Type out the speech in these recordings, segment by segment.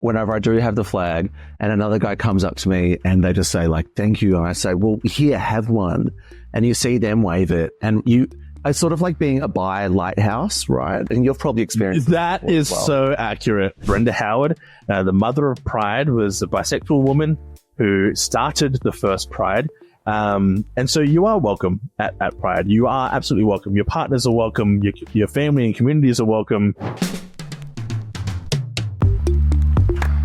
whenever I do have the flag and another guy comes up to me and they just say like, thank you. And I say, well, here, have one. And you see them wave it. And it's sort of like being a bi lighthouse, right? And you've probably experienced that. Is so accurate. Brenda Howard, the mother of Pride, was a bisexual woman who started the first Pride. And so you are welcome at Pride. You are absolutely welcome. Your partners are welcome. Your family and communities are welcome.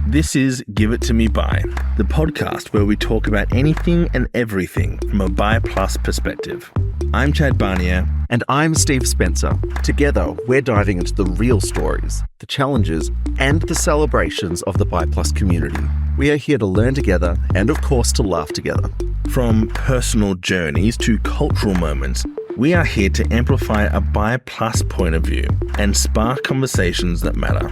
This is Give It To Me Bi, the podcast where we talk about anything and everything from a bi plus perspective. I'm Chad Barnier. And I'm Steve Spencer. Together, we're diving into the real stories, the challenges, and the celebrations of the bi plus community. We are here to learn together and, of course, to laugh together. From personal journeys to cultural moments, we are here to amplify a bi plus point of view and spark conversations that matter.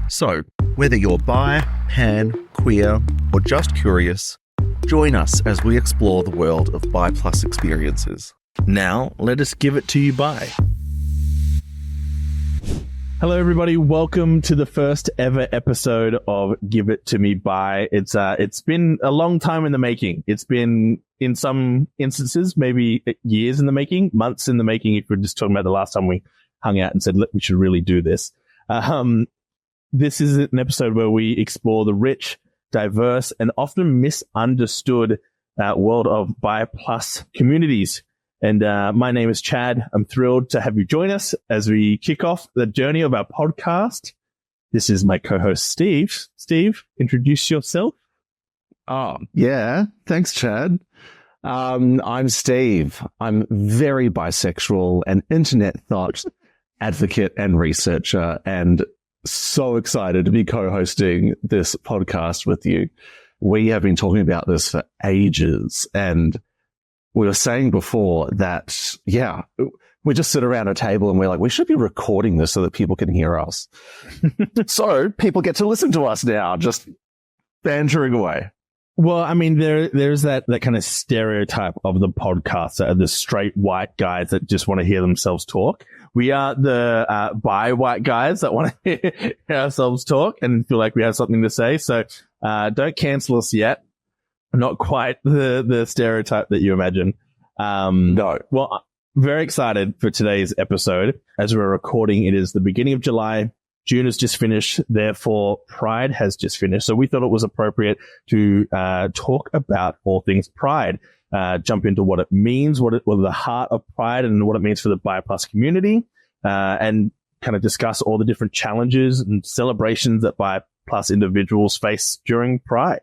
So, whether you're bi, pan, queer, or just curious, join us as we explore the world of bi plus experiences. Now, let us give it to you bi. Hello, everybody. Welcome to the first ever episode of Give It To Me Bi. It's been a long time in the making. It's been, in some instances, maybe years in the making, months in the making, if we're just talking about the last time we hung out and said, look, we should really do this. This is an episode where we explore the rich, diverse, and often misunderstood world of bi plus communities. And my name is Chad. I'm thrilled to have you join us as we kick off the journey of our podcast. This is my co-host, Steve. Steve, introduce yourself. Oh, yeah. Thanks, Chad. I'm Steve. I'm very bisexual, an internet thought advocate and researcher, and so excited to be co-hosting this podcast with you. We have been talking about this for ages, and we were saying before that, yeah, we just sit around a table and we're like, we should be recording this so that people can hear us. So people get to listen to us now, just bantering away. Well, I mean, there's that kind of stereotype of the podcaster, the straight white guys that just want to hear themselves talk. We are the bi white guys that want to hear ourselves talk and feel like we have something to say. So don't cancel us yet. Not quite the stereotype that you imagine. No. Well, very excited for today's episode. As we're recording, it is the beginning of July. June has just finished. Therefore, Pride has just finished. So we thought it was appropriate to talk about all things Pride, jump into what it means, what the heart of Pride and what it means for the bi plus community, and kind of discuss all the different challenges and celebrations that bi plus individuals face during Pride.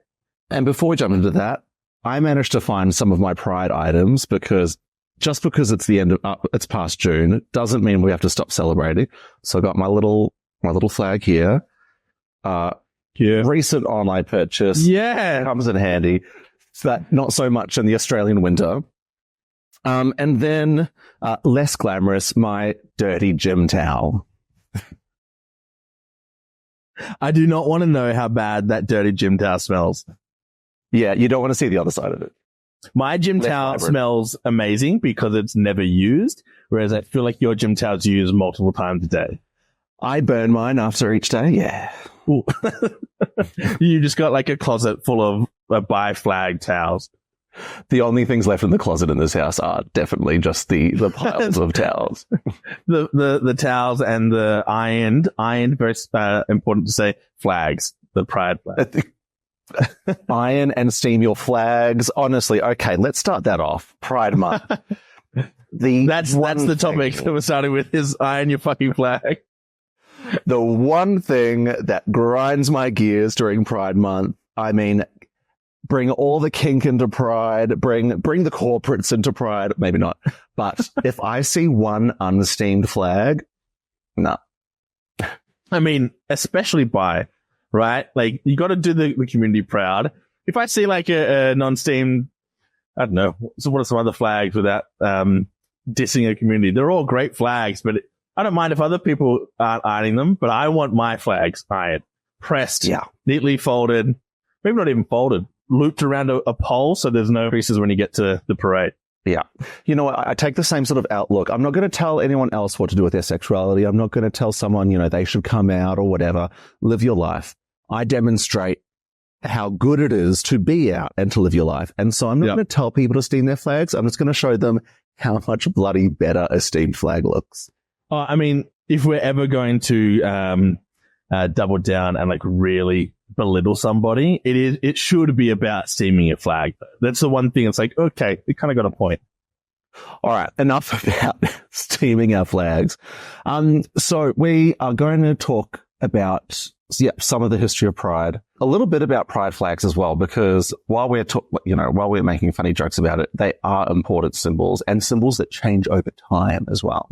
And before we jump into that, I managed to find some of my Pride items because just because it's the end of, it's past June, doesn't mean we have to stop celebrating. So I got my little flag here. Recent online purchase. Yeah. Comes in handy. But not so much in the Australian winter. And then, less glamorous, my dirty gym towel. I do not want to know how bad that dirty gym towel smells. Yeah, you don't want to see the other side of it. My gym towel smells amazing because it's never used, whereas I feel like your gym towel's used multiple times a day. I burn mine after each day, yeah. You just got like a closet full of bi flag towels. The only things left in the closet in this house are definitely just the piles of towels. The towels and the ironed, very important to say, flags, the pride flag. Iron and steam your flags. Honestly, okay, let's start that off. Pride Month. That's the topic that we're starting with is iron your fucking flag. The one thing that grinds my gears during Pride Month, I mean, bring all the kink into Pride, bring the corporates into Pride, maybe not. But if I see one unsteamed flag, no. I mean, especially bi, right? Like, you got to do the community proud. If I see like a non-steamed, I don't know, so what are some other flags without dissing a community? They're all great flags, but I don't mind if other people aren't ironing them, but I want my flags ironed, pressed, neatly folded, maybe not even folded, looped around a pole so there's no creases when you get to the parade. Yeah. You know what? I take the same sort of outlook. I'm not going to tell anyone else what to do with their sexuality. I'm not going to tell someone, they should come out or whatever. Live your life. I demonstrate how good it is to be out and to live your life. And so I'm not going to tell people to steam their flags. I'm just going to show them how much bloody better a steamed flag looks. I mean, if we're ever going to double down and like really belittle somebody, it should be about steaming a flag. That's the one thing. It's like, okay, we kind of got a point. All right, enough about steaming our flags. So we are going to talk about some of the history of Pride, a little bit about Pride flags as well, because while we're making funny jokes about it, they are important symbols and symbols that change over time as well.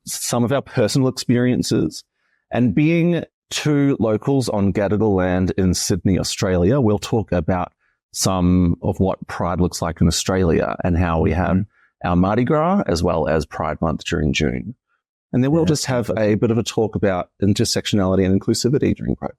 Some of our personal experiences, and being two locals on Gadigal land in Sydney, Australia, we'll talk about some of what Pride looks like in Australia and how we have our Mardi Gras as well as Pride Month during June. And then we'll just have a bit of a talk about intersectionality and inclusivity during Pride.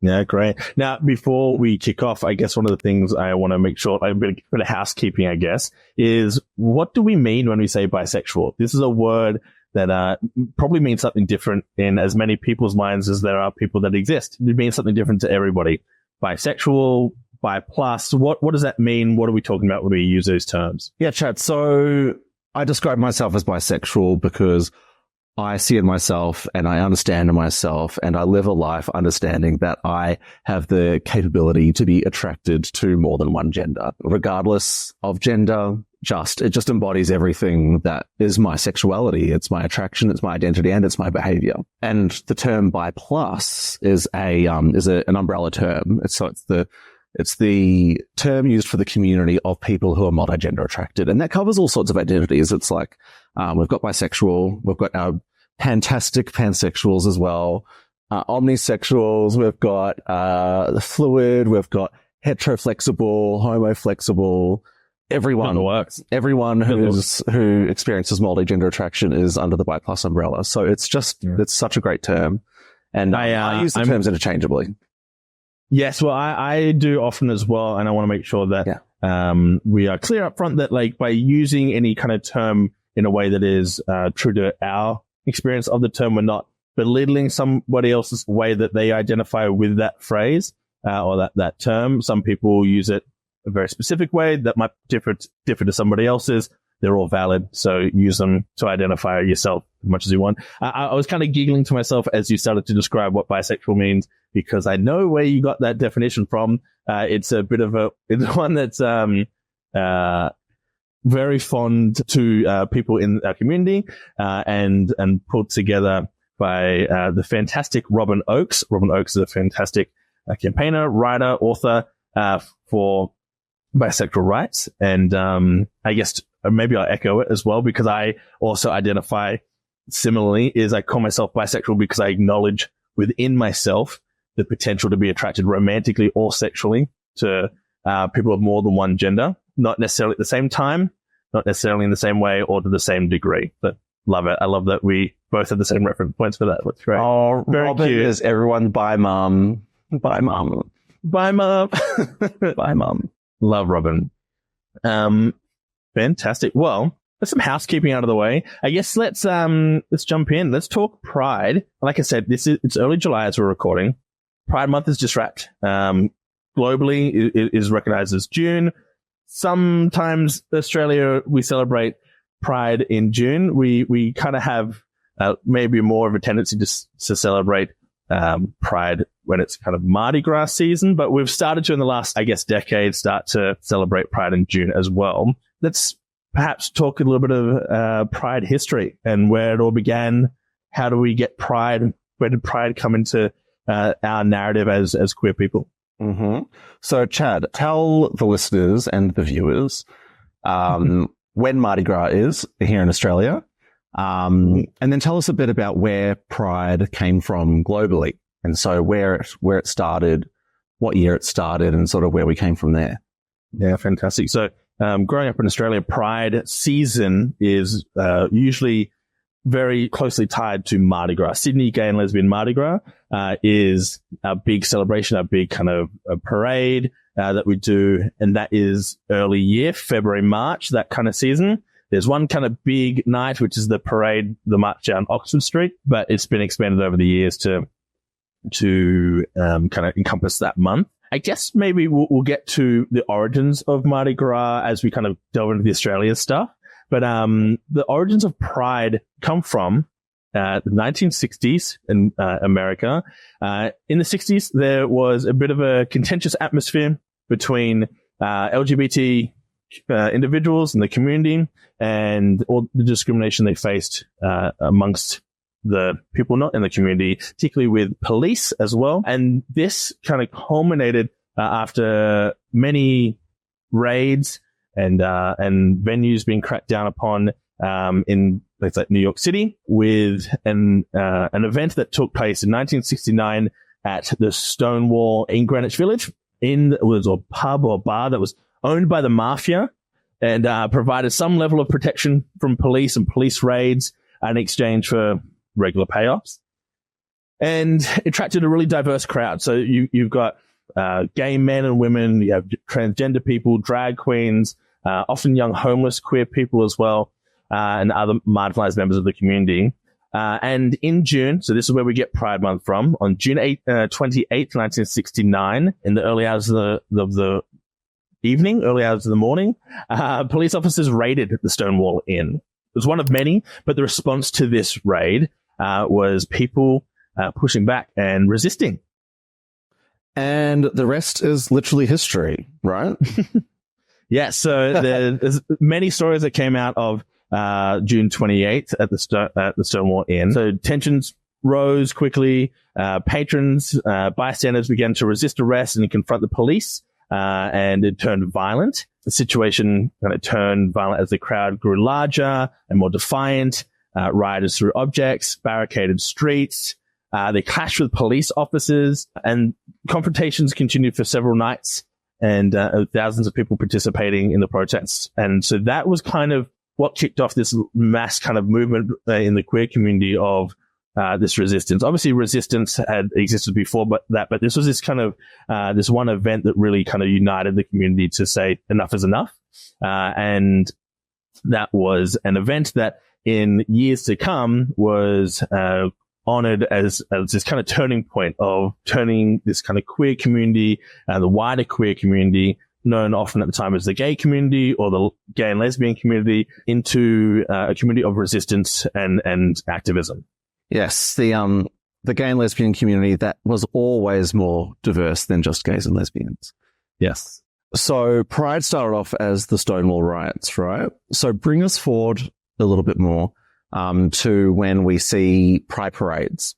Yeah, great. Now, before we kick off, I guess one of the things I want to make sure, a bit of housekeeping, I guess, is what do we mean when we say bisexual? This is a word that probably means something different in as many people's minds as there are people that exist. It means something different to everybody. Bisexual, bi plus, what does that mean? What are we talking about when we use those terms? Yeah, Chad. So I describe myself as bisexual because I see in myself and I understand in myself and I live a life understanding that I have the capability to be attracted to more than one gender, regardless of gender. It just embodies everything that is my sexuality. It's my attraction, it's my identity, and it's my behavior. And the term bi plus is an umbrella term. It's the term used for the community of people who are multigender attracted. And that covers all sorts of identities. It's like, we've got bisexual, we've got our fantastic pansexuals as well, omnisexuals, we've got, the fluid, we've got heteroflexible, homoflexible, everyone who experiences multigender attraction is under the bi plus umbrella. So it's such a great term. And I use the terms interchangeably. Yes, well, I do often as well, and I want to make sure that we are clear up front that, like, by using any kind of term in a way that is true to our experience of the term, we're not belittling somebody else's way that they identify with that phrase or that term. Some people use it a very specific way that might differ to somebody else's. They're all valid, so use them to identify yourself as much as you want. I was kind of giggling to myself as you started to describe what bisexual means, because I know where you got that definition from. It's one that's very fond to people in our community, and put together by the fantastic Robin Oakes. Robin Oakes is a fantastic campaigner, writer, author for bisexual rights, and I guess maybe I'll echo it as well, because I also identify similarly. Is I call myself bisexual because I acknowledge within myself the potential to be attracted romantically or sexually to people of more than one gender, not necessarily at the same time, not necessarily in the same way or to the same degree. But love it. I love that we both have the same reference points for that. That's great. Oh, very Robin cute. Is everyone bi mum. Bye, mum. Bye, mum. Bye, mum. Love Robin. Fantastic. Well, there's some housekeeping out of the way. I guess let's jump in. Let's talk Pride. Like I said, it's early July as we're recording. Pride Month is just wrapped. Globally, it is recognized as June. Sometimes Australia, we celebrate Pride in June. We kind of have maybe more of a tendency to celebrate Pride when it's kind of Mardi Gras season, but we've started to, in the last, I guess, decade, start to celebrate Pride in June as well. Let's perhaps talk a little bit of Pride history and where it all began. How do we get Pride? Where did Pride come into our narrative as queer people? Mm-hmm. So, Chad, tell the listeners and the viewers when Mardi Gras is here in Australia. And then tell us a bit about where Pride came from globally. And so where it started, what year it started, and sort of where we came from there. Yeah, fantastic. So growing up in Australia, Pride season is usually very closely tied to Mardi Gras. Sydney Gay and Lesbian Mardi Gras is a big celebration, a big kind of a parade that we do. And that is early year, February, March, that kind of season. There's one kind of big night, which is the parade, the march down Oxford Street, but it's been expanded over the years to kind of encompass that month. I guess maybe we'll get to the origins of Mardi Gras as we kind of delve into the Australian stuff. But the origins of Pride come from the 1960s in America. In the 60s, there was a bit of a contentious atmosphere between LGBT individuals in the community and all the discrimination they faced amongst the people not in the community, particularly with police as well. And this kind of culminated after many raids and venues being cracked down upon in places like New York City, with an event that took place in 1969 at the Stonewall in Greenwich Village. It was a pub or bar that was owned by the mafia and provided some level of protection from police and police raids in exchange for regular payoffs. And it attracted a really diverse crowd. So you've got gay men and women, you have transgender people, drag queens, often young homeless queer people as well, and other marginalized members of the community. And in June, so this is where we get Pride Month from, on June 28th, 1969, in the early hours of the evening, early hours of the morning, police officers raided the Stonewall Inn. It was one of many, but the response to this raid was people pushing back and resisting. And the rest is literally history, right? Yeah, so there's many stories that came out of June 28th at the Stonewall Inn. So tensions rose quickly. Patrons, bystanders began to resist arrest and confront the police, and it turned violent. The situation kind of turned violent as the crowd grew larger and more defiant. Rioters threw objects, barricaded streets. They clashed with police officers, and confrontations continued for several nights, and thousands of people participating in the protests. And so that was kind of what kicked off this mass kind of movement in the queer community of this resistance. Obviously, resistance had existed before, but this was this kind of this one event that really kind of united the community to say enough is enough. And that was an event that in years to come was honored as this kind of turning point of turning this kind of queer community, the wider queer community, known often at the time as the gay community or the gay and lesbian community, into a community of resistance and activism. Yes, the gay and lesbian community that was always more diverse than just gays and lesbians. Yes. So Pride started off as the Stonewall Riots, right? So bring us forward a little bit more to when we see Pride parades.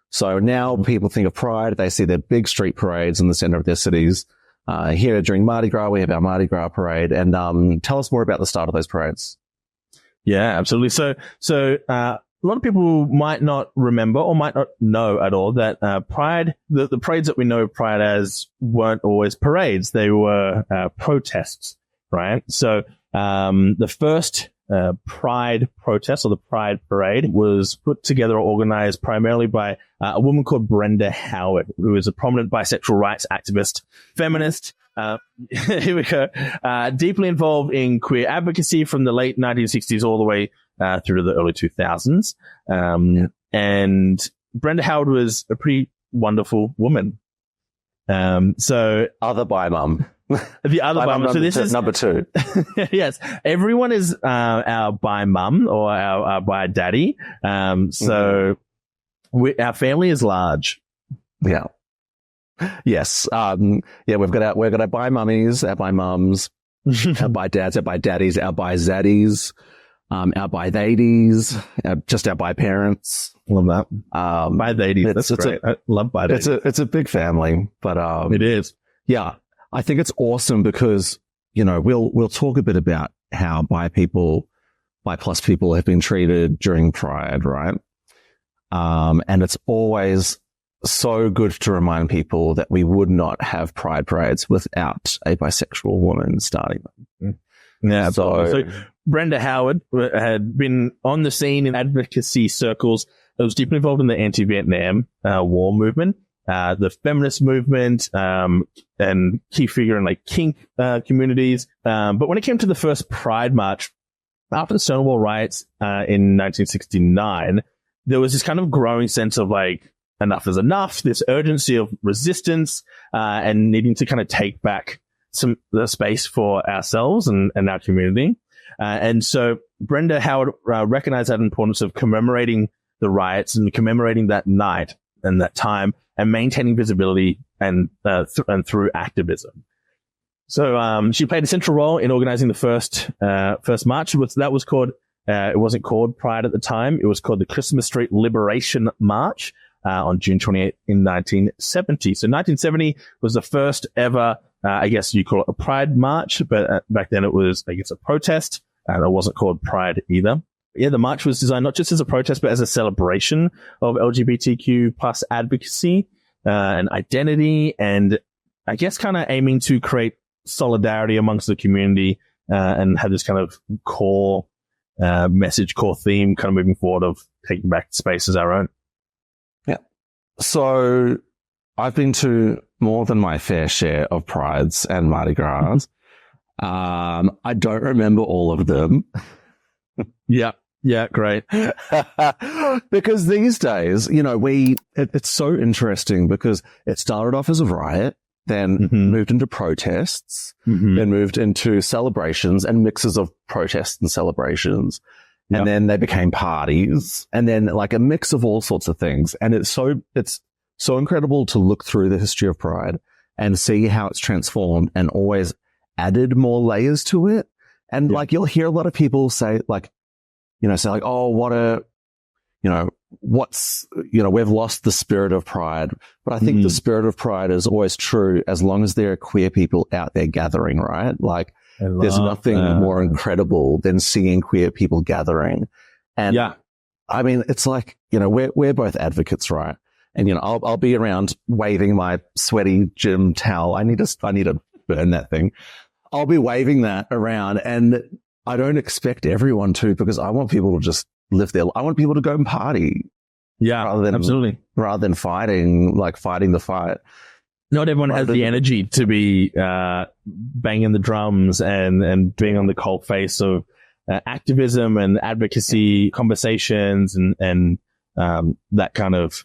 So now people think of Pride, they see their big street parades in the center of their cities. Here during Mardi Gras, we have our Mardi Gras parade. And tell us more about the start of those parades. Yeah, absolutely. So a lot of people might not remember or might not know at all that Pride, the parades that we know Pride as, weren't always parades. They were protests, right? So the first Pride protest, or the Pride parade, was put together or organized primarily by a woman called Brenda Howard, who is a prominent bisexual rights activist, feminist. Here we go. Deeply involved in queer advocacy from the late 1960s all the way through to the early 2000s. And Brenda Howard was a pretty wonderful woman. So other bi mum. The other bi mum. So this is number two. Yes. Everyone is our bi mum or our bi daddy. So our family is large. Yeah. Yes. We've got our bi mummies, our bi mums, our bi dads, our bi daddies, our bi zaddies, our bi thadies, just our bi parents. Love that. Bi thadies. That's great. I love bi thadies. It's a big family, but it is. Yeah. I think it's awesome because, we'll talk a bit about how bi plus people have been treated during Pride, right? And it's always so good to remind people that we would not have Pride parades without a bisexual woman starting them. Yeah, so Brenda Howard had been on the scene in advocacy circles that was deeply involved in the anti-Vietnam War movement, the feminist movement, and key figure in like kink communities. But when it came to the first Pride March after the Stonewall Riots in 1969, there was this kind of growing sense of like, enough is enough, this urgency of resistance, and needing to kind of take back the space for ourselves and our community. And so Brenda Howard recognized that importance of commemorating the riots and commemorating that night and that time and maintaining visibility and through activism. So she played a central role in organizing the first march. That was called, it wasn't called Pride at the time. It was called the Christmas Street Liberation March on June 28th in 1970. So 1970 was the first ever, I guess you call it a Pride March, but back then it was, I guess, a protest, and it wasn't called Pride either. Yeah, the march was designed not just as a protest, but as a celebration of LGBTQ plus advocacy and identity, and I guess kind of aiming to create solidarity amongst the community and have this kind of core message, core theme kind of moving forward of taking back space as our own. Yeah. So I've been to more than my fair share of Prides and Mardi Gras. I don't remember all of them. Yeah, great. Because these days, you know, it's so interesting because it started off as a riot, then moved into protests, then moved into celebrations and mixes of protests and celebrations. And then they became parties, and then like a mix of all sorts of things. And it's so incredible to look through the history of Pride and see how it's transformed and always added more layers to it. And like, you'll hear a lot of people say like, oh, we've lost the spirit of Pride. But I think the spirit of Pride is always true as long as there are queer people out there gathering, right? Like, there's nothing more incredible than seeing queer people gathering. And I mean, it's like, we're both advocates, right? And, I'll be around waving my sweaty gym towel. I need to burn that thing. I'll be waving that around, and I don't expect everyone to, because I want people to just live their, I want people to go and party. Yeah, absolutely. Rather than fighting the fight. Not everyone has the energy to be banging the drums and being on the cold face of activism and advocacy conversations and that kind of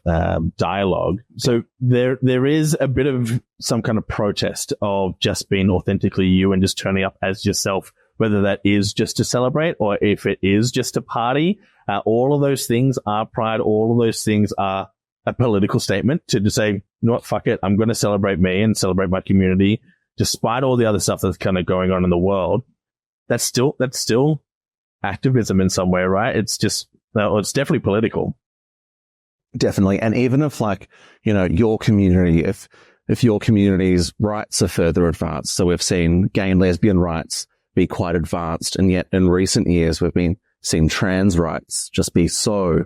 dialogue. So there is a bit of some kind of protest of just being authentically you and just turning up as yourself, whether that is just to celebrate or if it is just to party. All of those things are Pride. All of those things are a political statement to just say, you know what, fuck it, I'm going to celebrate me and celebrate my community, despite all the other stuff that's kind of going on in the world. That's still activism in some way, right? It's just, it's definitely political. Definitely. And even if your community, if your community's rights are further advanced, so we've seen gay and lesbian rights be quite advanced, and yet in recent years we've been seeing trans rights just be so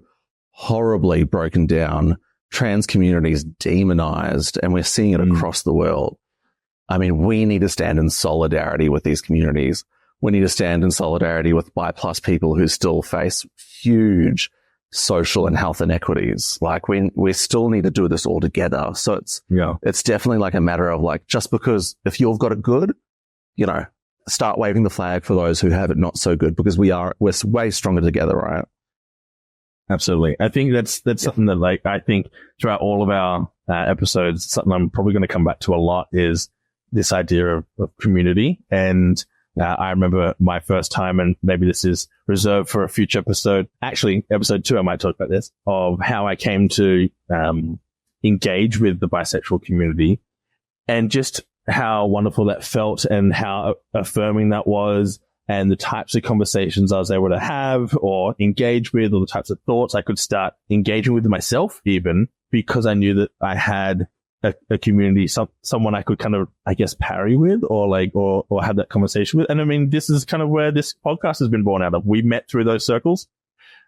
horribly broken down, trans communities demonized, and we're seeing it across the world. I mean, we need to stand in solidarity with these communities. We need to stand in solidarity with bi+ people who still face huge social and health inequities. Like, we still need to do this all together. So it's definitely like a matter of like, just because if you've got it good, start waving the flag for those who have it not so good, because we're way stronger together, right? Absolutely. I think that's something that, I think throughout all of our episodes, something I'm probably going to come back to a lot is this idea of community. And I remember my first time, and maybe this is reserved for a future episode. Actually, episode 2, I might talk about this, of how I came to engage with the bisexual community, and just how wonderful that felt and how affirming that was, and the types of conversations I was able to have or engage with, or the types of thoughts I could start engaging with myself, even because I knew that I had a community, someone I could kind of, I guess, parry with or have that conversation with. And I mean, this is kind of where this podcast has been born out of. We met through those circles.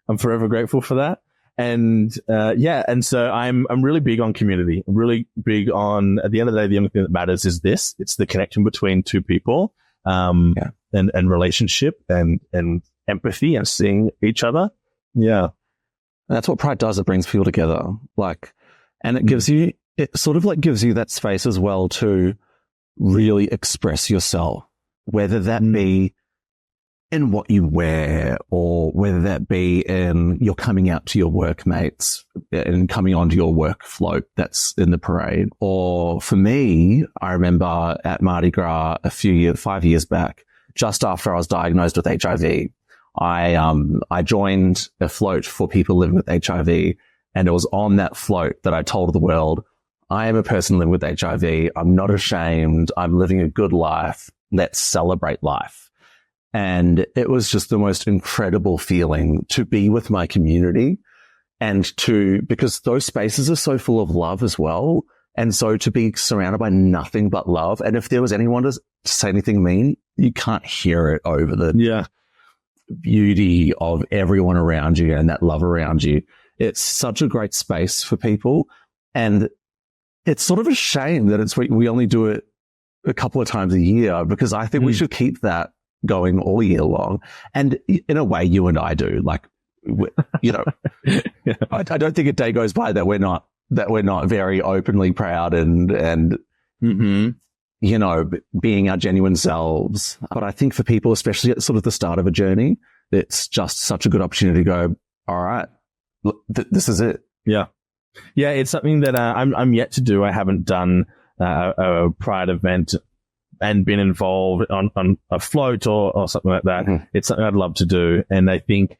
I'm forever grateful for that. And and so I'm really big on community. I'm really big on, at the end of the day, the only thing that matters is this. It's the connection between two people, and relationship and empathy and seeing each other. Yeah. That's what Pride does. It brings people together. And it gives you, it sort of gives you that space as well to really express yourself, whether that be in what you wear, or whether that be in you're coming out to your workmates and coming onto your work float that's in the parade. Or for me, I remember at Mardi Gras 5 years back, just after I was diagnosed with HIV, I joined a float for people living with HIV, and it was on that float that I told the world, I am a person living with HIV. I'm not ashamed. I'm living a good life. Let's celebrate life. And it was just the most incredible feeling to be with my community and because those spaces are so full of love as well. And so to be surrounded by nothing but love. And if there was anyone to say anything mean, you can't hear it over the beauty of everyone around you and that love around you. It's such a great space for people. And it's sort of a shame that we only do it a couple of times a year, because I think we should keep that going all year long. And in a way, you and I do. Like, you know, I don't think a day goes by that we're not very openly proud and you know, being our genuine selves. But I think for people, especially at sort of the start of a journey, it's just such a good opportunity to go, all right, look, this is it. Yeah. Yeah. It's something that I'm yet to do. I haven't done a Pride event and been involved on a float or something like that. It's something I'd love to do. And I think,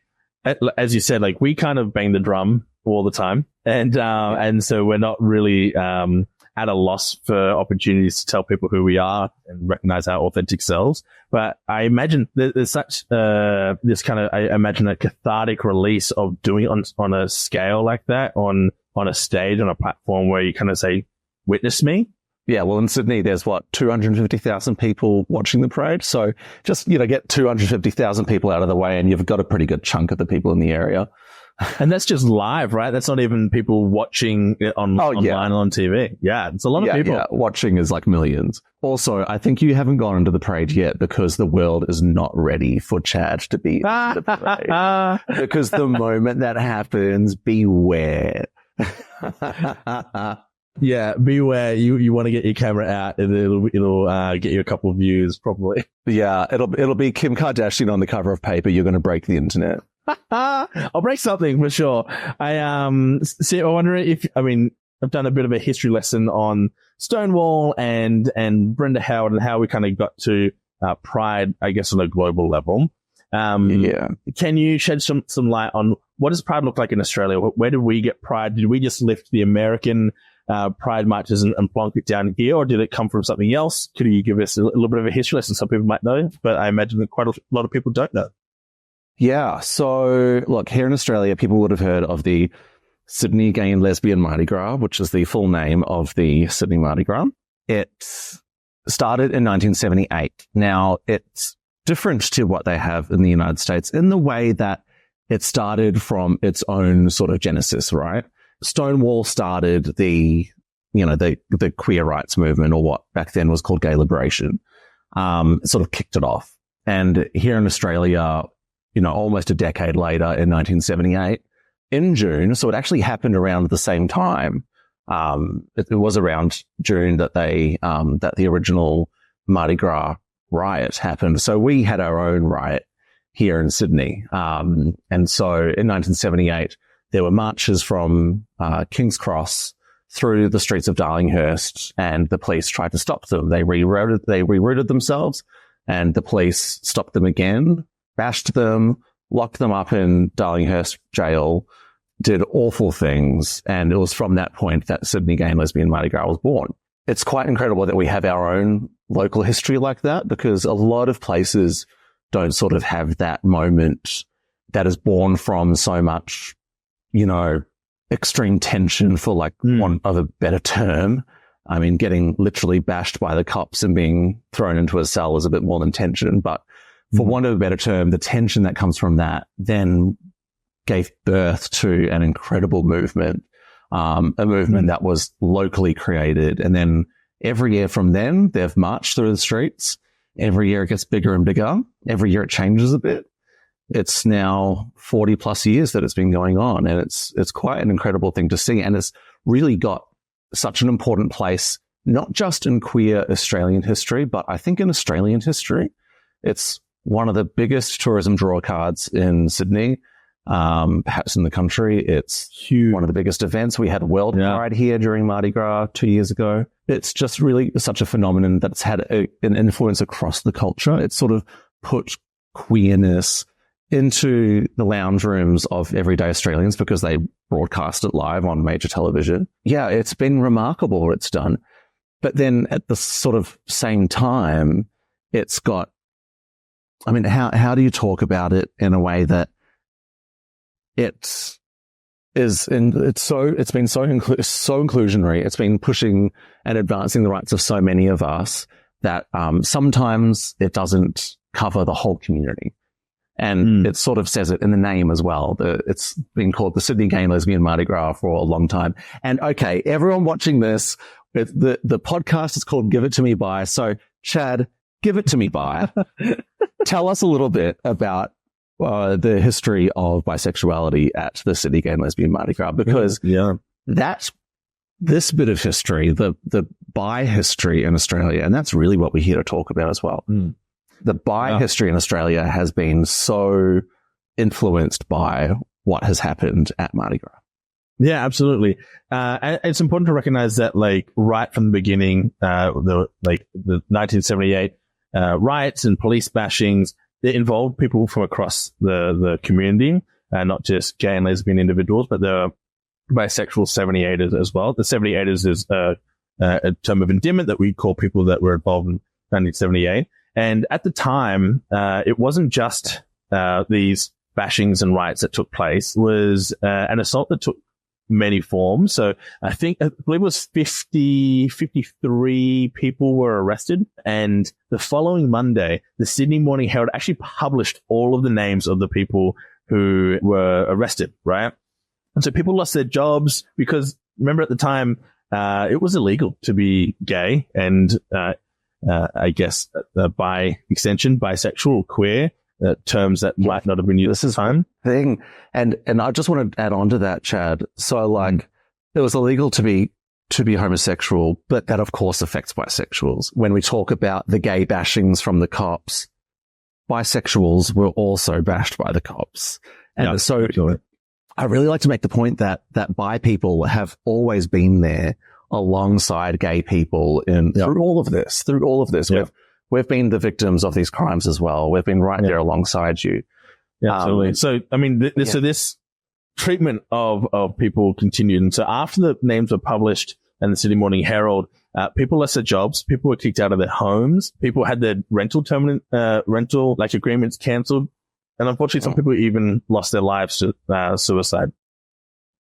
as you said, like, we kind of bang the drum all the time. And so we're not really at a loss for opportunities to tell people who we are and recognize our authentic selves. But I imagine there's such this kind of, I imagine, a cathartic release of doing it on a scale like that, on a stage, on a platform where you kind of say, witness me. Yeah, well, in Sydney, there's 250,000 people watching the parade. So just, you know, get 250,000 people out of the way and you've got a pretty good chunk of the people in the area. And that's just live, right? That's not even people watching it online on TV. Yeah, it's a lot of people. Yeah, watching is like millions. Also, I think you haven't gone into the parade yet because the world is not ready for Chad to be in the parade. Because the moment that happens, beware. Yeah, beware. You want to get your camera out, and it'll get you a couple of views, probably. Yeah, it'll be Kim Kardashian on the cover of Paper. You're going to break the internet. I'll break something for sure. I wonder I've done a bit of a history lesson on Stonewall and Brenda Howard and how we kind of got to Pride, I guess, on a global level. Can you shed some light on what does Pride look like in Australia? Where did we get Pride? Did we just lift the American Pride marches and plonk it down here, or did it come from something else? Could you give us a little bit of a history lesson? Some people might know, but I imagine that quite a lot of people don't know. Yeah. So look, here in Australia, people would have heard of the Sydney Gay and Lesbian Mardi Gras, which is the full name of the Sydney Mardi Gras. It started in 1978. Now, it's different to what they have in the United States in the way that it started from its own sort of genesis, right? Stonewall started the queer rights movement, or what back then was called gay liberation. Sort of kicked it off. And here in Australia, almost a decade later in 1978, in June, so it actually happened around the same time. It was around June that that the original Mardi Gras riot happened. So we had our own riot here in Sydney. And so in 1978, there were marches from King's Cross through the streets of Darlinghurst, and the police tried to stop them. They rerouted themselves, and the police stopped them again, bashed them, locked them up in Darlinghurst jail, did awful things. And it was from that point that Sydney Gay and Lesbian Mardi Gras was born. It's quite incredible that we have our own local history like that, because a lot of places don't sort of have that moment that is born from so much, extreme tension, for want of a better term. I mean, getting literally bashed by the cops and being thrown into a cell is a bit more than tension, but for want of a better term, the tension that comes from that then gave birth to an incredible movement, a movement that was locally created. And then every year from then, they've marched through the streets. Every year it gets bigger and bigger. Every year it changes a bit. It's now 40 plus years that it's been going on, and it's quite an incredible thing to see. And it's really got such an important place, not just in queer Australian history, but I think in Australian history. It's one of the biggest tourism draw cards in Sydney, perhaps in the country. It's Huge. One of the biggest events. We had World Pride here during Mardi Gras 2 years ago. It's just really such a phenomenon that's had an influence across the culture. It's sort of put queerness into the lounge rooms of everyday Australians because they broadcast it live on major television. Yeah, it's been remarkable what it's done. But then at the sort of same time, it's got, I mean, how do you talk about it in a way that it's been so inclusionary. It's been pushing and advancing the rights of so many of us that sometimes it doesn't cover the whole community. And it sort of says it in the name as well. It's been called the Sydney Gay and Lesbian Mardi Gras for a long time. And okay, everyone watching this, the podcast is called Give It To Me Bi. So Chad, give it to me bi. Tell us a little bit about the history of bisexuality at the Sydney Gay and Lesbian Mardi Gras, because that's this bit of history, the bi history in Australia, and that's really what we're here to talk about as well. The bi history in Australia has been so influenced by what has happened at Mardi Gras. Yeah, absolutely. And it's important to recognize that, like, right from the beginning, the 1978 riots and police bashings, they involved people from across the community, not just gay and lesbian individuals, but the bisexual 78ers as well. The 78ers is a term of endearment that we call people that were involved in 1978. And at the time, it wasn't just these bashings and riots that took place. It was an assault that took many forms. So I believe it was 53 people were arrested. And the following Monday, the Sydney Morning Herald actually published all of the names of the people who were arrested, right? And so people lost their jobs because, remember, at the time, it was illegal to be gay and I guess by extension, bisexual or queer, terms that might not have been used at the time. Thing. And I just want to add on to that, Chad. So, like, it was illegal to be homosexual, but that of course affects bisexuals. When we talk about the gay bashings from the cops, bisexuals were also bashed by the cops. And so I really like to make the point that bi people have always been there alongside gay people through all of this. We've been the victims of these crimes as well. We've been right there alongside you. Yeah, absolutely. So, I mean, so this treatment of people continued. And so after the names were published in the Sydney Morning Herald, people lost their jobs. People were kicked out of their homes. People had their rental agreements cancelled. And unfortunately, some people even lost their lives to suicide.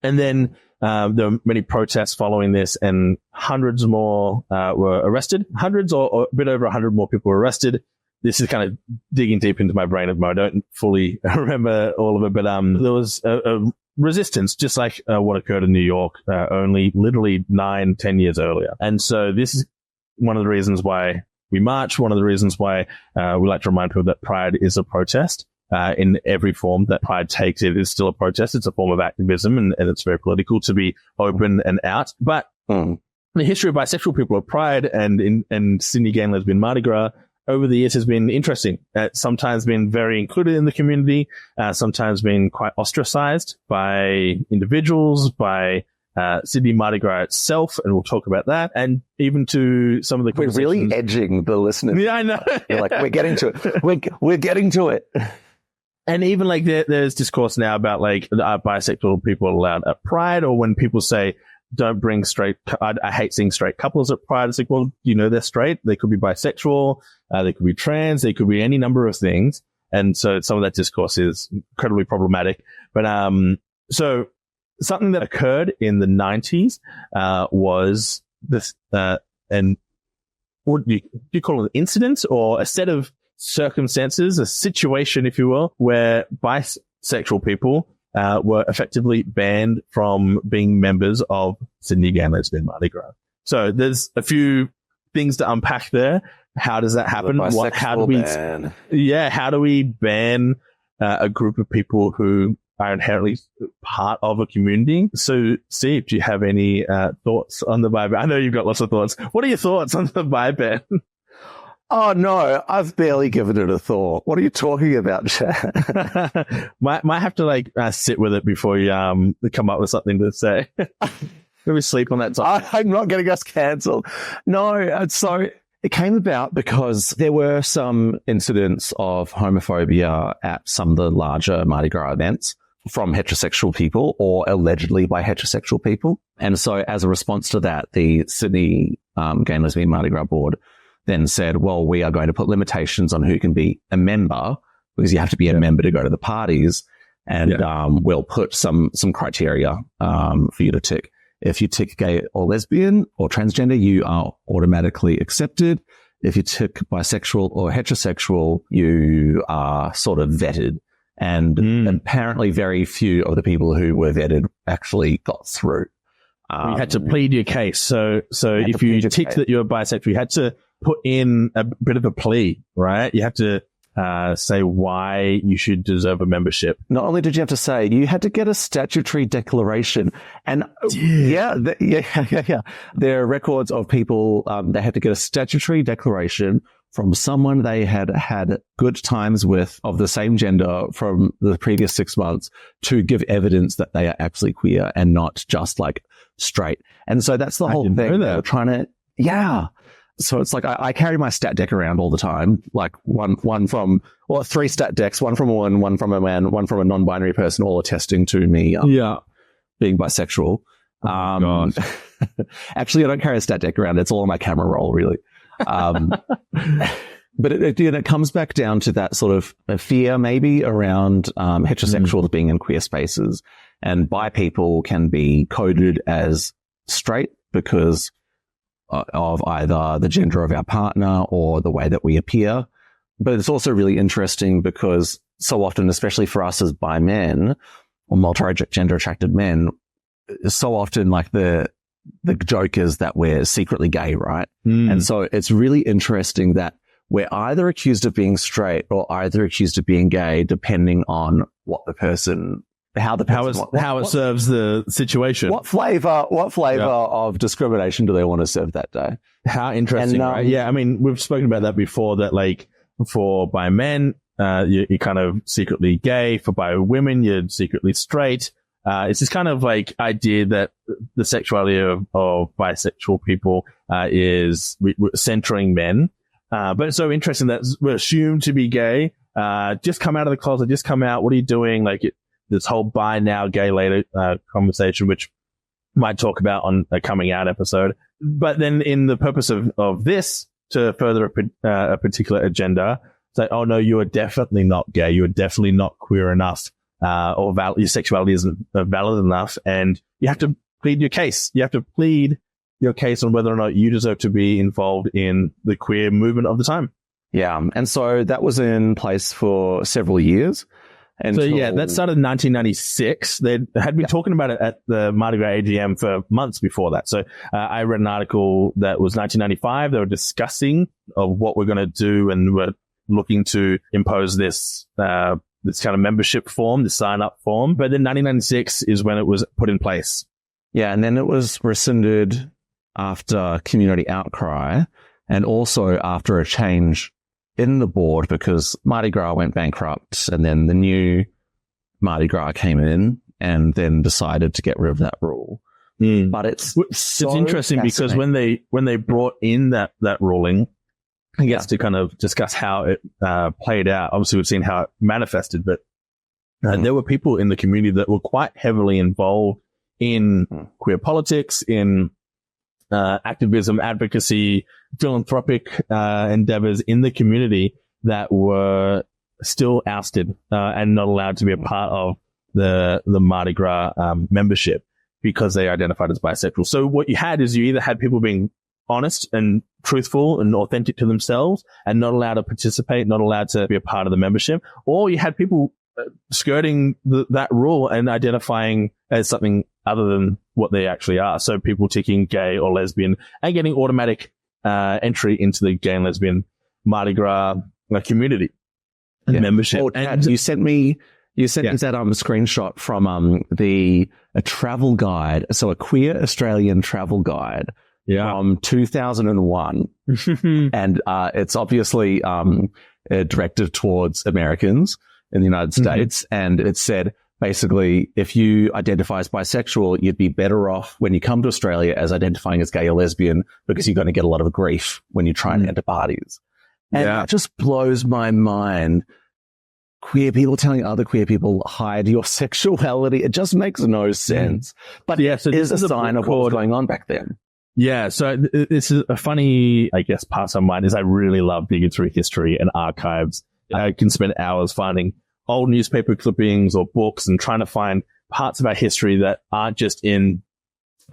And then there were many protests following this, and hundreds more were arrested. Hundreds or a bit over 100 more people were arrested. This is kind of digging deep into my brain. I don't fully remember all of it, but there was a resistance, just like what occurred in New York only literally 9-10 years earlier. And so this is one of the reasons why we march, one of the reasons why we like to remind people that Pride is a protest. In every form that Pride takes, it is still a protest. It's a form of activism, and it's very political to be open and out. But the history of bisexual people at Pride and in Sydney Gay and Lesbian Mardi Gras over the years has been interesting. Sometimes been very included in the community, sometimes been quite ostracized by individuals, by Sydney Mardi Gras itself, and we'll talk about that, and even to some of the We're really edging the listeners. Yeah, I know. You're like, we're getting to it. We're getting to it. And even like there's discourse now about like bisexual people allowed at Pride, or when people say don't bring straight. I hate seeing straight couples at Pride. It's like, well, you know, they're straight. They could be bisexual. They could be trans. They could be any number of things. And so some of that discourse is incredibly problematic. But so something that occurred in the 90s was this, and what do you call it, an incident or a set of circumstances, a situation, if you will, where bisexual people were effectively banned from being members of Sydney Gay and Lesbian Mardi Gras. So there's a few things to unpack there. How does that happen? How do we ban a group of people who are inherently part of a community? So, Steve, do you have any thoughts on the bi ban? I know you've got lots of thoughts. What are your thoughts on the bi ban? Oh no, I've barely given it a thought. What are you talking about, Chad? might have to sit with it before you come up with something to say. Maybe sleep on that topic. I'm not getting us cancelled. No, so it came about because there were some incidents of homophobia at some of the larger Mardi Gras events from heterosexual people or allegedly by heterosexual people. And so as a response to that, the Sydney Gay and Lesbian Mardi Gras board then said, well, we are going to put limitations on who can be a member because you have to be a member to go to the parties. And we'll put some criteria for you to tick. If you tick gay or lesbian or transgender, you are automatically accepted. If you tick bisexual or heterosexual, you are sort of vetted. And apparently very few of the people who were vetted actually got through. You had to plead your case. So if you ticked that you're bisexual, you had to put in a bit of a plea, right? You have to say why you should deserve a membership. Not only did you have to say, you had to get a statutory declaration. And there are records of people, they had to get a statutory declaration from someone they had had good times with of the same gender from the previous 6 months to give evidence that they are actually queer and not just like straight. And so that's the whole thing. They're trying to, So it's like I carry my stat deck around all the time, like one from, or 3 stat decks, one from a woman, one from a man, one from a non-binary person, all attesting to me being bisexual. Actually, I don't carry a stat deck around. It's all on my camera roll, really. But it comes back down to that sort of fear maybe around heterosexuals being in queer spaces, and bi people can be coded as straight because of either the gender of our partner or the way that we appear. But it's also really interesting because so often, especially for us as bi men or multi-gender attracted men, so often like the joke is that we're secretly gay, right? And so it's really interesting that we're either accused of being straight or either accused of being gay, depending on what the person, how it serves the situation. What flavor of discrimination do they want to serve that day? How interesting, right? Yeah, I mean, we've spoken about that before, that like for bi men, you're kind of secretly gay. For bi women, you're secretly straight. It's this kind of like idea that the sexuality of bisexual people is centering men. But it's so interesting that we're assumed to be gay. Just come out of the closet, just come out. What are you doing? Like this whole bi now, gay later conversation, which might talk about on a coming out episode. But then in the purpose of this, to further a particular agenda, it's like, oh no, you are definitely not gay. You are definitely not queer enough. Or your sexuality isn't valid enough, and you have to plead your case. You have to plead your case on whether or not you deserve to be involved in the queer movement of the time. Yeah, and so that was in place for several years. That started in 1996. They had been talking about it at the Mardi Gras AGM for months before that. So I read an article that was 1995. They were discussing of what we're going to do, and we're looking to impose this kind of membership form, the sign-up form. But then 1996 is when it was put in place. Yeah, and then it was rescinded after community outcry and also after a change in the board because Mardi Gras went bankrupt, and then the new Mardi Gras came in and then decided to get rid of that rule. But it's interesting because when they brought in that ruling, I guess to kind of discuss how it played out. Obviously, we've seen how it manifested, but there were people in the community that were quite heavily involved in queer politics, in activism, advocacy, philanthropic endeavors in the community that were still ousted and not allowed to be a part of the Mardi Gras membership because they identified as bisexual. So what you had is you either had people being honest and truthful and authentic to themselves and not allowed to participate, not allowed to be a part of the membership, or you had people skirting that rule and identifying as something other than what they actually are. So people ticking gay or lesbian and getting automatic entry into the gay and lesbian Mardi Gras community and membership. Oh, and you sent me that screenshot from a travel guide, so a queer Australian travel guide from 2001. And it's obviously directed towards Americans in the United States. And it said, basically, if you identify as bisexual, you'd be better off when you come to Australia as identifying as gay or lesbian, because you're going to get a lot of grief when you try and enter parties. And that just blows my mind. Queer people telling other queer people, hide your sexuality. It just makes no sense. But so it is a sign of what was going on back then. Yeah, so this is a funny, I guess, pastime of mine is I really love digging through history and archives. I can spend hours finding old newspaper clippings or books and trying to find parts of our history that aren't just in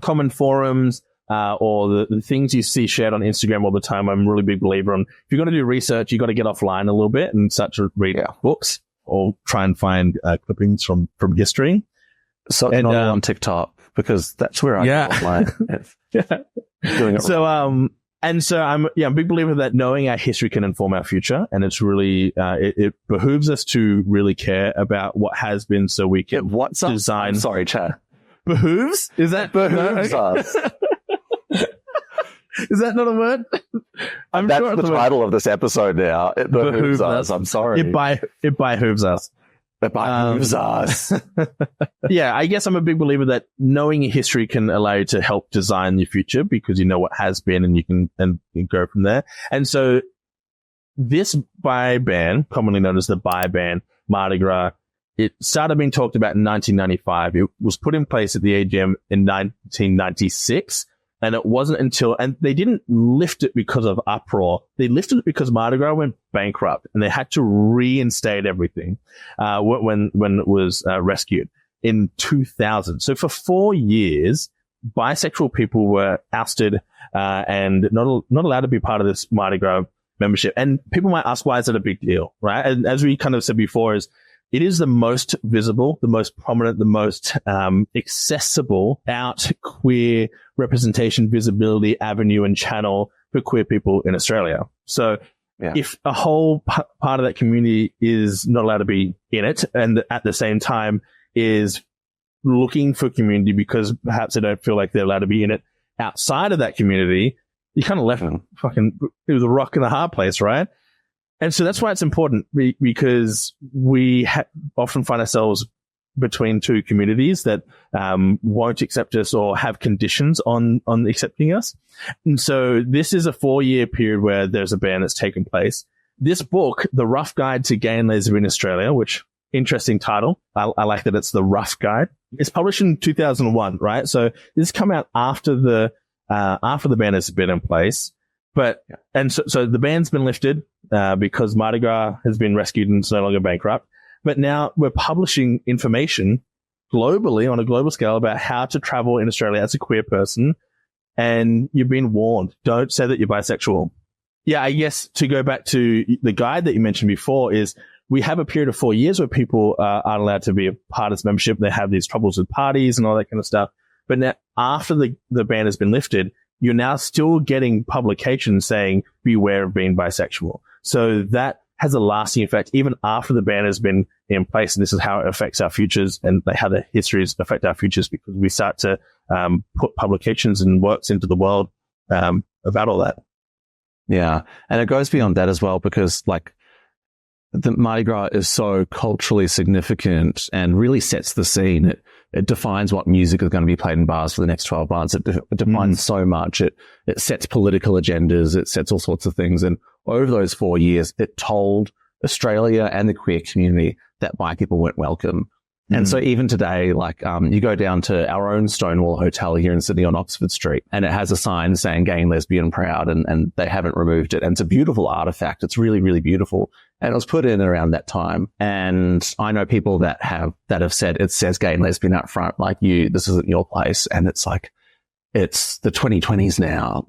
common forums or the things you see shared on Instagram all the time. I'm a really big believer on, if you're going to do research, you got to get offline a little bit and start to read books or try and find clippings from history. So and, not on TikTok, because that's where I get offline. Doing it wrong. So I'm a big believer that knowing our history can inform our future, and it's really it behooves us to really care about what has been, so we can design. I'm sorry, Chad. Behooves? Is that behooves us? Is that not a word? That's sure the title of this episode now. It behooves us. I'm sorry. It behooves us. It behooves us. Yeah, I guess I'm a big believer that knowing your history can allow you to help design your future, because you know what has been and you can go from there. And so this bi ban, commonly known as the bi ban, Mardi Gras, it started being talked about in 1995. It was put in place at the AGM in 1996. And it wasn't until, and they didn't lift it because of uproar. They lifted it because Mardi Gras went bankrupt and they had to reinstate everything when it was rescued in 2000. So for 4 years, bisexual people were ousted and not allowed to be part of this Mardi Gras membership. And people might ask, why is it a big deal, right? And as we kind of said before, it is the most visible, the most prominent, the most accessible out queer representation, visibility, avenue, and channel for queer people in Australia. So if a whole part of that community is not allowed to be in it, and at the same time is looking for community because perhaps they don't feel like they're allowed to be in it outside of that community, you kind of left fucking it was a rock in a hard place, right? And so that's why it's important, because we often find ourselves between two communities that won't accept us or have conditions on accepting us. And so this is a 4-year period where there's a ban that's taken place. This book, The Rough Guide to Gay and Lesbian Australia, which interesting title. I like that it's The Rough Guide. It's published in 2001, right? So this has come out after the ban has been in place. So the ban's been lifted because Mardi Gras has been rescued and it's no longer bankrupt. But now we're publishing information globally on a global scale about how to travel in Australia as a queer person. And you've been warned. Don't say that you're bisexual. Yeah, I guess to go back to the guide that you mentioned before is we have a period of 4 years where people aren't allowed to be a part of this membership. They have these troubles with parties and all that kind of stuff. But now after the ban has been lifted, you're now still getting publications saying, beware of being bisexual. So that has a lasting effect even after the ban has been in place. And this is how it affects our futures and how the histories affect our futures, because we start to put publications and works into the world about all that. Yeah. And it goes beyond that as well, because the Mardi Gras is so culturally significant and really sets the scene. It defines what music is going to be played in bars for the next 12 months. It defines so much. It sets political agendas. It sets all sorts of things. And over those 4 years, it told Australia and the queer community that bi people weren't welcome. And so even today, you go down to our own Stonewall Hotel here in Sydney on Oxford Street, and it has a sign saying gay and lesbian proud, and they haven't removed it. And it's a beautiful artifact. It's really, really beautiful. And it was put in around that time. And I know people that have said it says gay and lesbian up front, this isn't your place. And it's it's the 2020s now.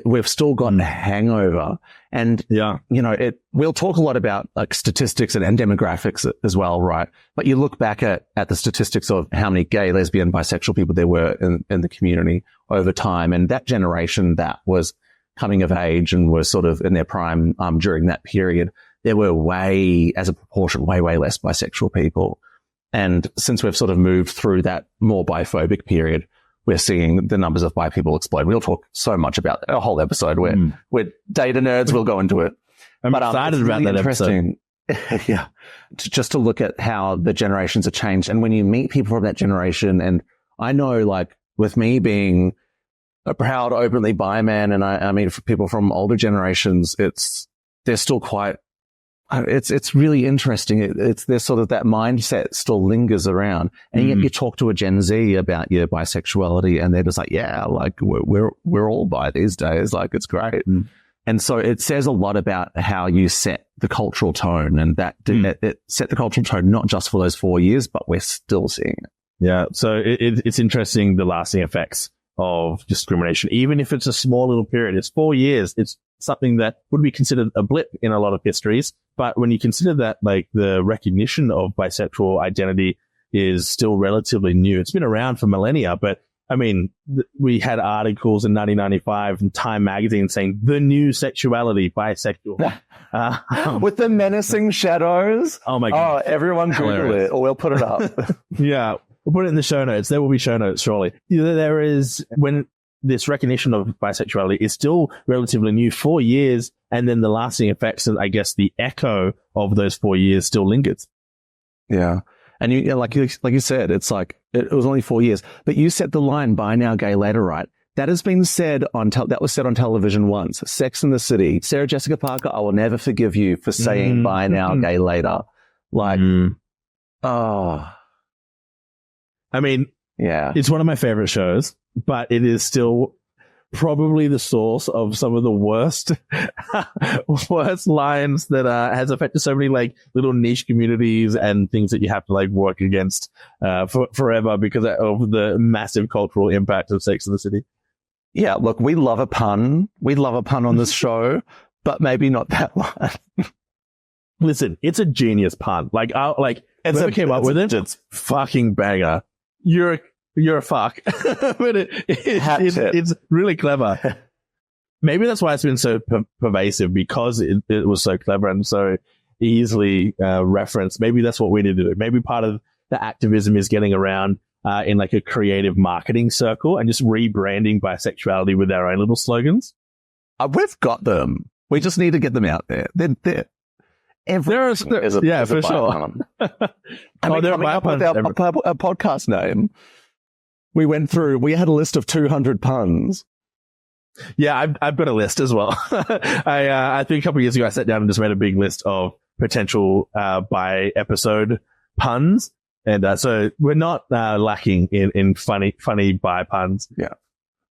We've still got a hangover. And, we'll talk a lot about statistics and demographics as well, right? But you look back at the statistics of how many gay, lesbian, bisexual people there were in the community over time. And that generation that was coming of age and was sort of in their prime, during that period, there were as a proportion, way less bisexual people. And since we've sort of moved through that more biphobic period, we're seeing the numbers of bi people explode. We'll talk so much about that, a whole episode where we're data nerds. We'll go into it. I'm excited about really that episode. Yeah. Just to look at how the generations have changed. And when you meet people from that generation, and I know, like, with me being a proud, openly bi man, and I mean, for people from older generations, they're still quite, it's really interesting. There's sort of that mindset still lingers around. And yet you talk to a Gen Z about your bisexuality and they're just like, yeah, like we're all bi these days. Like, it's great. And so it says a lot about how you set the cultural tone, and that it set the cultural tone, not just for those 4 years, but we're still seeing it. Yeah. So it's interesting, the lasting effects of discrimination, even if it's a small little period. It's 4 years. It's something that would be considered a blip in a lot of histories. But when you consider that, like, the recognition of bisexual identity is still relatively new. It's been around for millennia, but I mean, we had articles in 1995 in Time magazine saying the new sexuality, bisexual. With the menacing shadows. Oh my God. Oh, everyone Google it, or we'll put it up. Yeah. We'll put it in the show notes. There will be show notes, surely. There is, when this recognition of bisexuality is still relatively new, 4 years, and then the lasting effects, and I guess the echo of those 4 years still lingers. Yeah. And like you said, it's like, it was only 4 years, but you set the line, bi now, gay later, right? That has been said that was said on television once. Sex and the City. Sarah Jessica Parker, I will never forgive you for saying bi now, gay later. Like, oh. I mean, yeah, it's one of my favorite shows, but it is still probably the source of some of the worst lines that has affected so many, like, little niche communities and things that you have to, like, work against forever because of the massive cultural impact of Sex and the City. Yeah, look, we love a pun. We love a pun on this show, but maybe not that one. Listen, it's a genius pun. Like, whoever came up with it, it's fucking banger. You're a fuck. But it's really clever. Maybe that's why it's been so pervasive, because it was so clever and so easily referenced. Maybe that's what we need to do. Maybe part of the activism is getting around in, like, a creative marketing circle and just rebranding bisexuality with our own little slogans. We've got them. We just need to get them out there. They're yeah, for sure. I mean, coming up with our podcast name, we had a list of 200 puns. Yeah, I've got a list as well. I think a couple of years ago I sat down and just made a big list of potential by episode puns, and so we're not lacking in funny by puns. Yeah.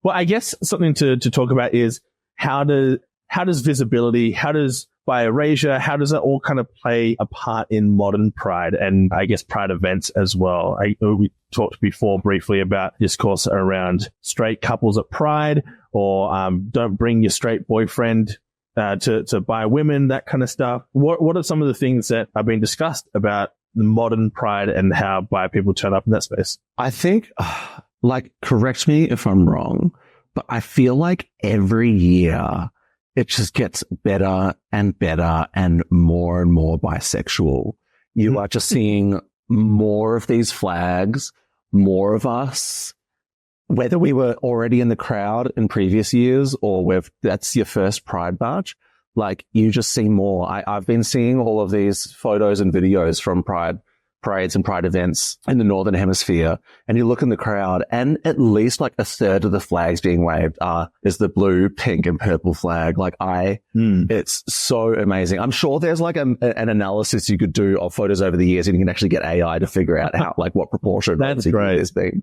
Well, I guess something to talk about is how does visibility, how does bi erasure, how does that all kind of play a part in modern pride and, I guess, pride events as well? We talked before briefly about discourse around straight couples at pride, or don't bring your straight boyfriend to bi women, that kind of stuff. What are some of the things that are being discussed about the modern pride and how bi people turn up in that space? I think, correct me if I'm wrong, but I feel like every year it just gets better and better and more bisexual. You are just seeing more of these flags, more of us, whether we were already in the crowd in previous years or that's your first Pride March. Like, you just see more. I've been seeing all of these photos and videos from Pride parades and Pride events in the Northern Hemisphere, and you look in the crowd, and at least like a third of the flags being waved is the blue, pink, and purple flag. It's so amazing. I'm sure there's like an analysis you could do of photos over the years, and you can actually get AI to figure out how, like, what proportion. That's great. There's been.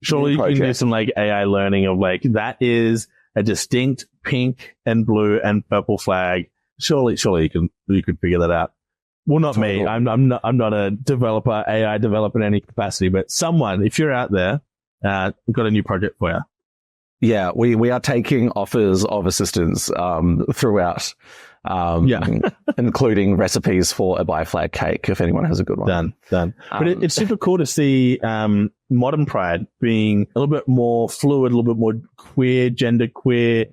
Surely you can do some like AI learning of like, that is a distinct pink and blue and purple flag. Surely you could figure that out. Well, not me. I'm not a developer, AI developer in any capacity, but someone, if you're out there, we've got a new project for you. Yeah, we are taking offers of assistance throughout, including recipes for a bi flag cake if anyone has a good one. Done. But it's super cool to see modern pride being a little bit more fluid, a little bit more queer, gender queer,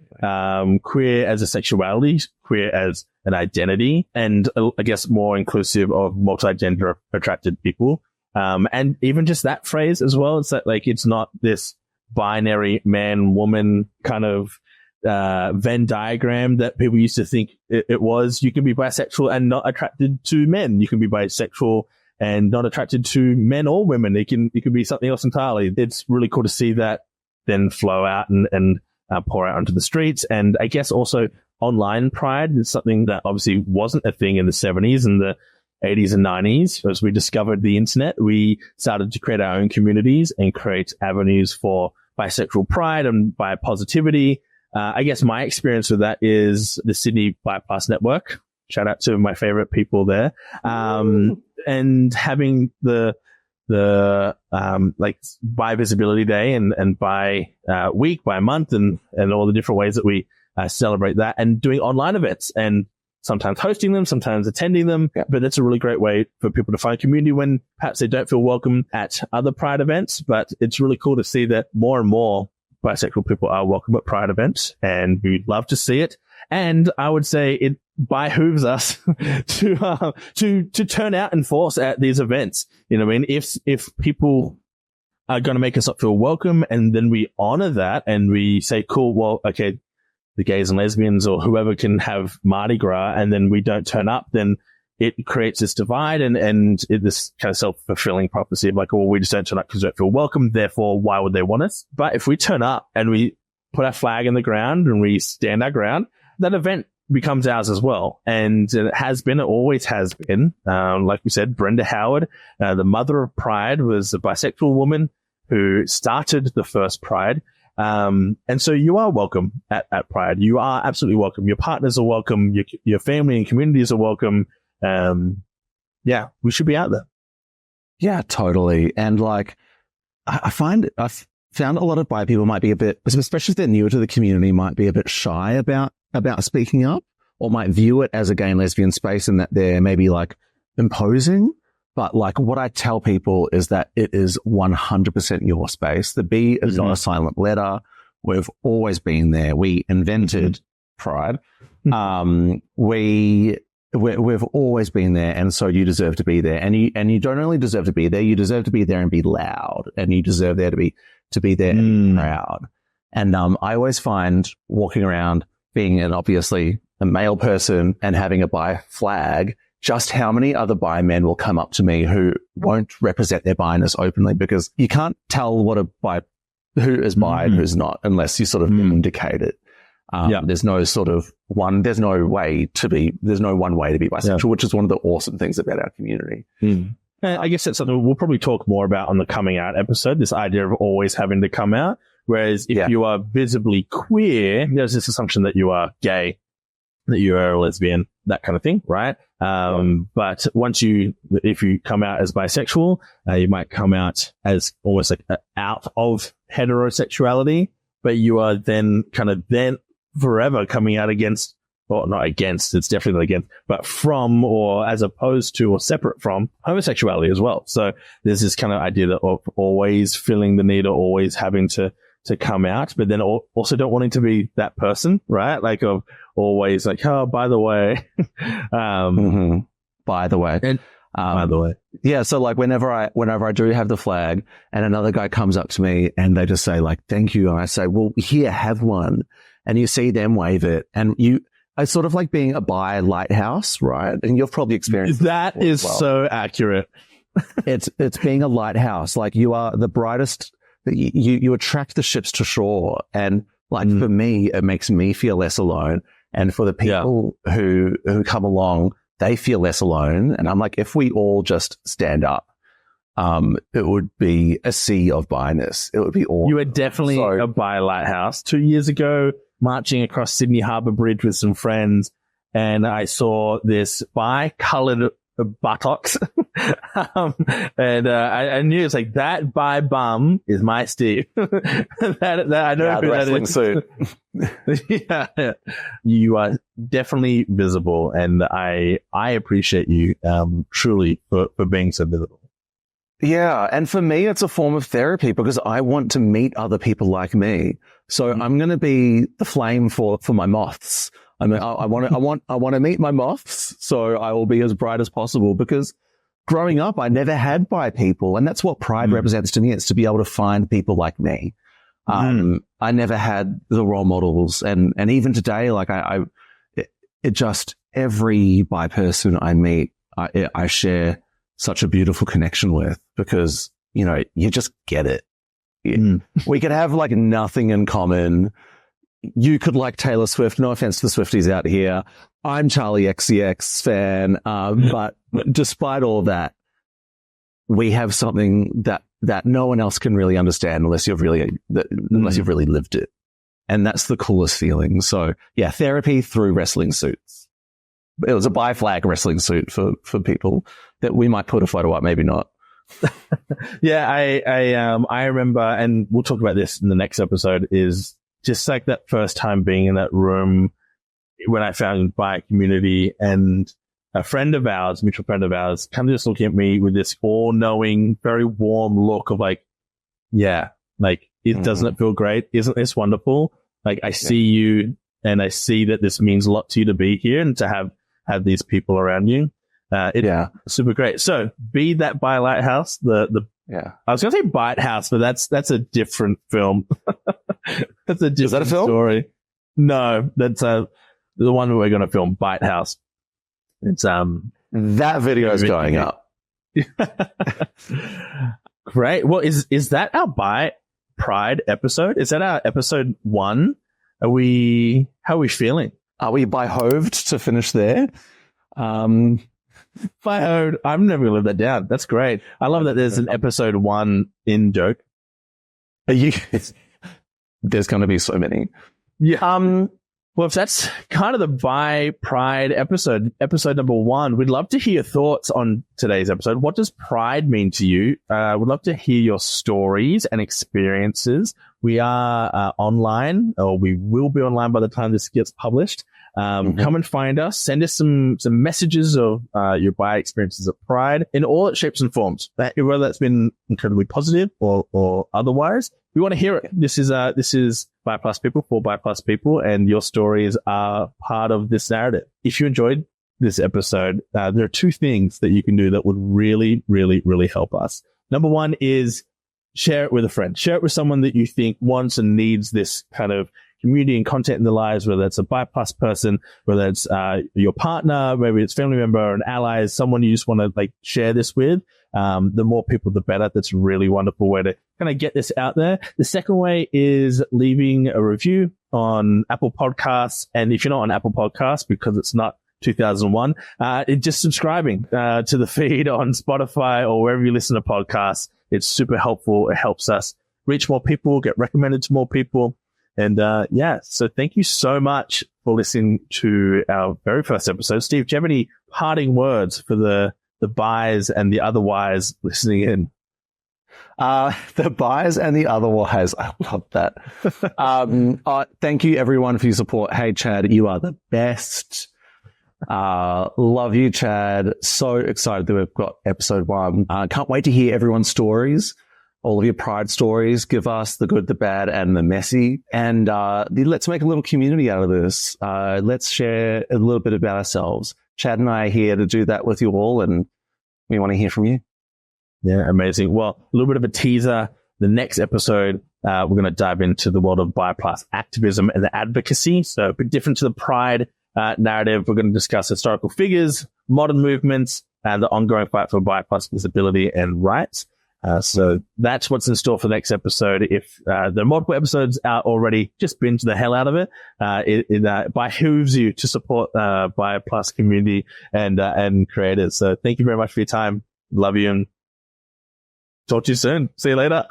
queer as a sexuality, queer as an identity, and I guess more inclusive of multi-gender attracted people. And even just that phrase as well, it's that like, it's not this binary man woman kind of Venn diagram that people used to think it was. You can be bisexual and not attracted to men. You can be bisexual and not attracted to men or women. It can be something else entirely. It's really cool to see that then flow out and pour out onto the streets. And I guess also online pride is something that obviously wasn't a thing in the 70s and the 80s and 90s. As we discovered the internet, we started to create our own communities and create avenues for bisexual pride and bi positivity. I guess my experience with that is the Sydney Bypass Network. Shout out to my favorite people there. And having the like bi visibility day and by week, by month and all the different ways that we celebrate that, and doing online events and sometimes hosting them, sometimes attending them. Yeah. But that's a really great way for people to find community when perhaps they don't feel welcome at other pride events. But it's really cool to see that more and more bisexual people are welcome at pride events, and we'd love to see it. And I would say it behooves us to turn out in force at these events. You know what I mean? If people are going to make us not feel welcome, and then we honor that and we say, cool, well, okay, the gays and lesbians or whoever can have Mardi Gras, and then we don't turn up, then it creates this divide and this kind of self-fulfilling prophecy of like, well, we just don't turn up because we don't feel welcome, therefore why would they want us? But if we turn up and we put our flag in the ground and we stand our ground, that event becomes ours as well. And it has been, it always has been. Like we said, Brenda Howard, the mother of Pride, was a bisexual woman who started the first Pride. And so you are welcome at Pride. You are absolutely welcome. Your partners are welcome. Your family and communities are welcome. Yeah, we should be out there. Yeah, totally. And like, I've found a lot of bi people might be a bit, especially if they're newer to the community, might be a bit shy about speaking up, or might view it as a gay and lesbian space and that they're maybe like imposing. But like what I tell people is that it is 100% your space. The B is not a silent letter. We've always been there. We invented Pride. We've always been there, and so you deserve to be there. And you don't only deserve to be there, you deserve to be there and be loud, and you deserve there to be there and proud. And I always find walking around being obviously a male person and having a bi flag, just how many other bi men will come up to me who won't represent their bi-ness openly, because you can't tell who is bi and who's not unless you sort of indicate it. There's no one way to be bisexual, which is one of the awesome things about our community. I guess that's something we'll probably talk more about on the coming out episode, this idea of always having to come out. Whereas if you are visibly queer, there's this assumption that you are gay, that you are a lesbian, that kind of thing, right? But if you come out as bisexual, you might come out as almost like out of heterosexuality, but you are then forever coming out against, or not against, it's definitely not against, but from, or as opposed to, or separate from homosexuality as well. So there's this kind of idea that of always feeling the need, or always having to come out, but then also don't wanting to be that person, right? Like of always like, oh, by the way, by the way. And, by the way. Yeah. So like whenever I do have the flag and another guy comes up to me and they just say like, thank you. And I say, well, here, have one. And you see them wave it, and I sort of like being a bi lighthouse, right? And you've probably experienced that. Is so accurate. It's being a lighthouse. Like you are the brightest. You attract the ships to shore, and like for me, it makes me feel less alone. And for the people who come along, they feel less alone. And I'm like, if we all just stand up, it would be a sea of bi-ness. It would be awesome. You were definitely a bi lighthouse. 2 years ago, marching across Sydney Harbour Bridge with some friends, and I saw this bi-coloured buttocks. And I knew it's like, that bi bum is my Steve. that I know who that is. Suit. Yeah. You are definitely visible, and I appreciate you truly for being so visible. Yeah, and for me, it's a form of therapy because I want to meet other people like me. So I'm going to be the flame for my moths. I mean, I want to meet my moths, so I will be as bright as possible because growing up, I never had bi people, and that's what pride represents to me. It's to be able to find people like me. I never had the role models, and even today, like it just every bi person I meet, I share such a beautiful connection with, because you just get it. We could have like nothing in common. You could like Taylor Swift. No offense to the Swifties out here. I'm Charlie XCX fan. But despite all of that, we have something that no one else can really understand unless you've really lived it. And that's the coolest feeling. So yeah, therapy through wrestling suits. It was a bi flag wrestling suit for people that we might put a photo up, maybe not. Yeah, I remember, and we'll talk about this in the next episode, is just like that first time being in that room when I found bi community, and a friend of ours, mutual friend of ours, kind of just looking at me with this all-knowing, very warm look of like, yeah, like, doesn't it feel great? Isn't this wonderful? Like, I see you, and I see that this means a lot to you to be here and to have these people around you. Super great. So be that bi lighthouse. I was going to say Bite House, but that's a different film. That's a different Is that a film? story. No, that's the one we're going to film, Bite House. It's that video is going up. Great. Well, is that our bi pride episode? Is that our episode 1? How are we feeling? Are we bi-hoved to finish there? Bi-hoved. I'm never gonna live that down. That's great. I love that there's an episode 1 in joke. There's going to be so many. Yeah. Well, if that's kind of the bi pride episode number 1, we'd love to hear your thoughts on today's episode. What does pride mean to you? We'd love to hear your stories and experiences. We are online, or we will be online by the time this gets published. Come and find us. Send us some messages of your bi experiences at Pride in all its shapes and forms. Whether that's been incredibly positive or otherwise, we want to hear it. This is Bi Plus People for Bi Plus People, and your stories are part of this narrative. If you enjoyed this episode, there are 2 things that you can do that would really, really, really help us. Number 1 is share it with a friend. Share it with someone that you think wants and needs this kind of community and content in their lives, whether it's a bi plus person, whether it's your partner, maybe it's family member or an ally, someone you just want to like share this with. The more people, the better. That's a really wonderful way to kind of get this out there. The second way is leaving a review on Apple Podcasts. And if you're not on Apple Podcasts, because it's not 2001, just subscribing to the feed on Spotify or wherever you listen to podcasts. It's super helpful. It helps us reach more people, get recommended to more people. And so thank you so much for listening to our very first episode. Steve, do you have any parting words for the bis and the otherwise listening in? The bis and the otherwise. I love that. Thank you everyone for your support. Hey, Chad, you are the best. Love you, Chad. So excited that we've got episode 1. Can't wait to hear everyone's stories. All of your pride stories. Give us the good, the bad, and the messy. And let's make a little community out of this. Let's share a little bit about ourselves. Chad and I are here to do that with you all, and we want to hear from you. Yeah, amazing. Well, a little bit of a teaser. The next episode, we're going to dive into the world of bi plus activism and the advocacy. So a bit different to the pride narrative. We're going to discuss historical figures, modern movements, and the ongoing fight for bi plus visibility and rights. So that's what's in store for the next episode. If there are multiple episodes out already, just binge the hell out of it. It behooves you to support Bi Plus community and creators. So thank you very much for your time. Love you, and talk to you soon. See you later.